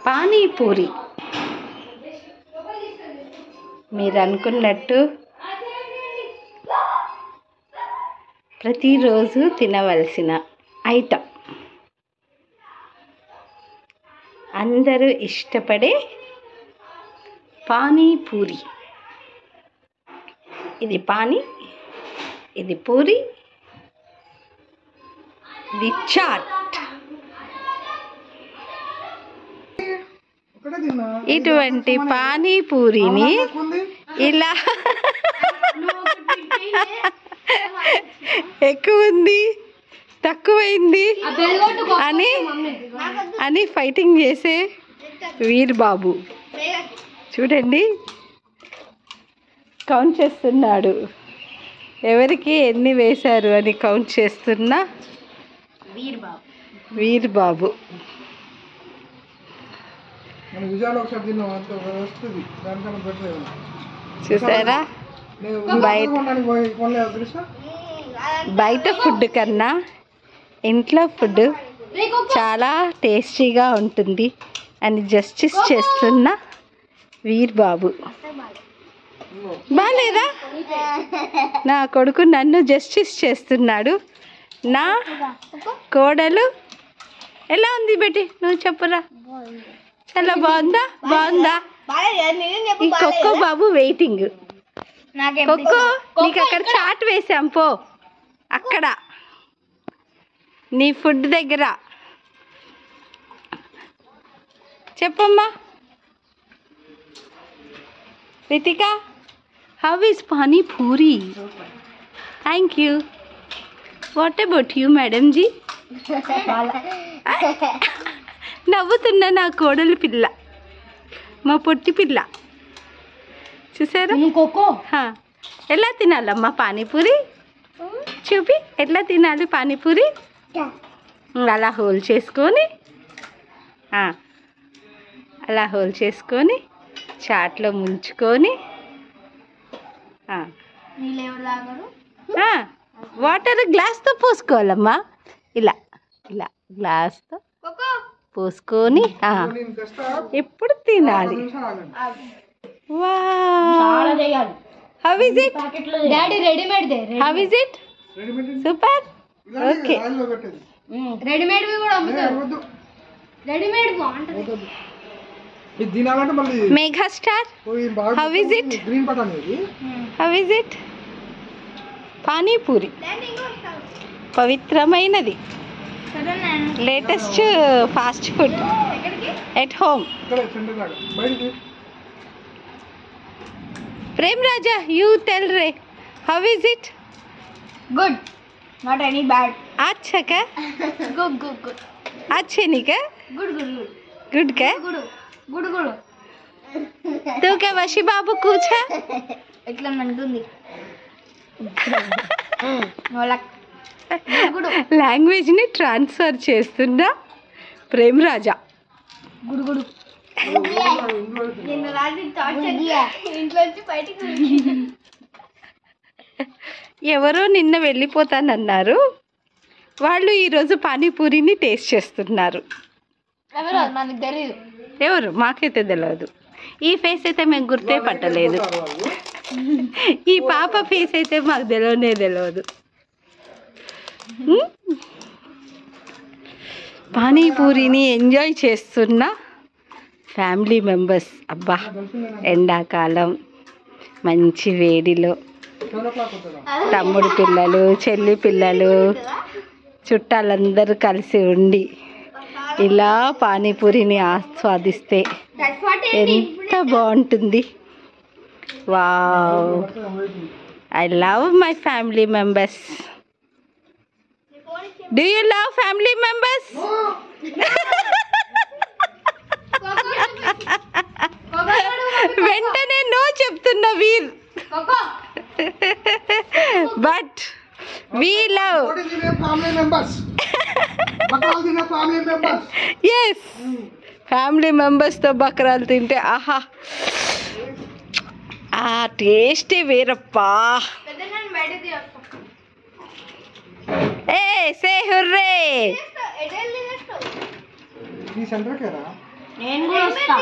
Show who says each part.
Speaker 1: పానీపూరి మీరు అనుకున్నట్టు ప్రతిరోజు తినవలసిన ఐటమ్, అందరూ ఇష్టపడే పానీపూరి. ఇది పానీ, ఇది పూరి, ఇది చాట్. ఇటువంటి పానీపూరిని ఇలా ఎక్కువ ఉంది తక్కువైంది అని ఫైటింగ్ చేసే వీర్ బాబు చూడండి, కౌంట్ చేస్తున్నాడు. ఎవరికి ఎన్ని వేశారు అని కౌంట్ చేస్తున్నా వీర్ బాబు. చూసారా, బయట ఫుడ్ కన్నా ఇంట్లో ఫుడ్ చాలా టేస్టీగా ఉంటుంది అని జస్టిస్ చేస్తున్న వీర్ బాబు. బాలేదా? నా కొడుకు నన్ను జస్టిస్ చేస్తున్నాడు. నా కోడలు ఎలా ఉంది బేటి, నువ్వు చెప్పురా. చాలా బాగుందా? బాగుందా? ఈ కొక్కో బాబు వెయిటింగ్. కొక్కో, నీకు అక్కడ చాట్ వేసాం, పో అక్కడ నీ ఫుడ్ దగ్గర. చెప్పమ్మా Ritika, how is panipuri? Thank you. What about you madam ji? నవ్వుతున్న నా కోడలు పిల్ల, మా పొట్టి పిల్ల. చూసారా ఎలా తినాలమ్మా పానీపూరి? చూపి ఎట్లా తినాలి పానీపూరి. అలా హోల్ చేసుకొని, అలా హోల్ చేసుకొని చాట్లో ముంచుకొని వాటర్ గ్లాస్తో పోసుకోవాలమ్మా. ఇలా ఇలా గ్లాస్తో పోసుకొని ఎప్పుడు తినాలి. How is it daddy? Readymade. How is it? Super. Okay, readymade కూడా అమ్ముతారు. రెడీమేడ్ బాగుంటుంది. Mega star, how is it? How is it? Panipuri పవిత్రమైనది, latest fast food at home. Prem Raja, you tell రే, how is it? Good, not any bad. अच्छा का? Good good good. अच्छे नहीं का? Good good good. गुड का? Good good good. तो क्या वशी बाबू कुछ है? इतना मंटुंदी. లాంగ్వేజ్ ని ట్రాన్స్ఫర్ చేస్తున్నా ప్రేమ్ రాజా. గుడుగుడు ఎవరో నిన్న వెళ్ళిపోతానన్నారు, వాళ్ళు ఈరోజు పానీపూరిని టేస్ట్ చేస్తున్నారు. ఎవరు మాకైతే తెలియదు. ఈ ఫేస్ అయితే మేము గుర్తే పట్టలేదు. ఈ పాప ఫేస్ అయితే మాకు తెలియదు. పానీపూరిని ఎంజాయ్ చేస్తున్న ఫ్యామిలీ మెంబర్స్. అబ్బా, ఎండాకాలం మంచి వేడిలో తమ్ముడు పిల్లలు, చెల్లి పిల్లలు, చుట్టాలందరూ కలిసి ఉండి ఇలా పానీపూరిని ఆస్వాదిస్తే ఎంత బాగుంటుంది. Wow, I love my family members. Do you love family members? వెంటనే నో చెప్తున్నా వీర్. But we love family members. Yes, family మెంబర్స్తో బక్రాలు తింటే ఆహా, ఆ టేస్టే వేరప్పా. ఏ సే హుర్రే. నేను కూడా వస్తా.